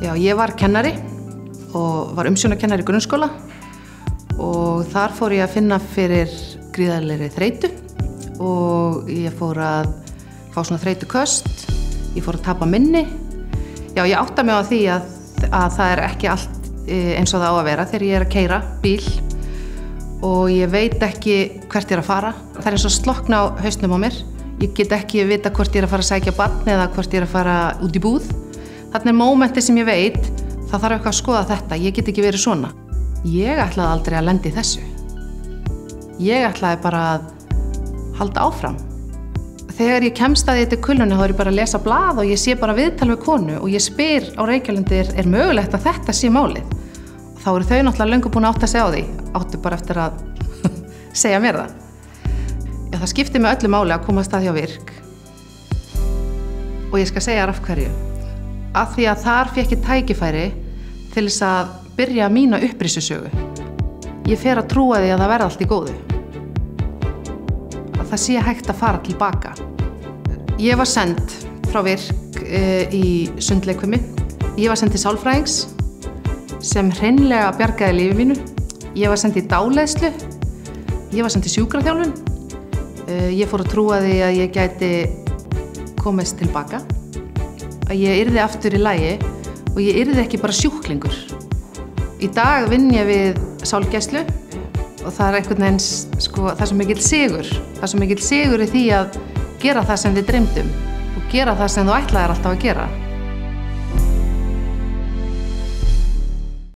Já, ég var kennari og var umsjónarkennari í grunnskóla og þar fór ég að finna fyrir gríðarlegri þreytu og ég fór að fá svona þreytuköst, ég fór að tapa minni. Já, ég átta mig á því að það er ekki allt eins og það á að vera þegar ég er að keyra bíl og ég veit ekki hvert ég er að fara. Það er eins og slokkna á hausnum á mér. Ég get ekki vita hvort ég er að fara að sækja barn eða hvort ég er að fara út í búð. Þarna er mómenti sem ég veit, það þarf eitthvað að skoða þetta, ég get ekki verið svona. Ég ætlaði aldrei að lenda í þessu. Ég ætlaði bara að halda áfram. Þegar ég kemst að þetta kulnunni þá er ég bara að lesa blað og ég sé bara viðtal við konu og ég spyr á Reykjalundi er mögulegt að þetta sé málið? Þá eru þau náttúrulega löngu búin að átta sig á því, áttu bara eftir að segja mér það. Já, það skiptir mig öllu máli að komast að hjá Virk og ég skal segja af hverju. Af því að þar fékk ég tækifæri til þess að byrja mína upprisusögu. Ég fer að trúa því að það verði allt í góðu. Að það sé hægt að fara tilbaka. Ég var send frá Virk í sundleikfimi. Ég var send til sálfræðings sem hreinlega bjargaði lífi mínu. Ég var send í dáleiðslu. Ég var send í sjúkraþjálfun. Ég fór að trúa því að ég gæti komist tilbaka. Að ég yrði aftur í lagi og ég yrði ekki bara sjúklingur. Í dag vinn ég við sálgæslu og það er einhvern veginn, það er svo mikill sigur. Það er svo mikill sigur í því að gera það sem þið dreymdum og gera það sem þú ætlaðir alltaf að gera.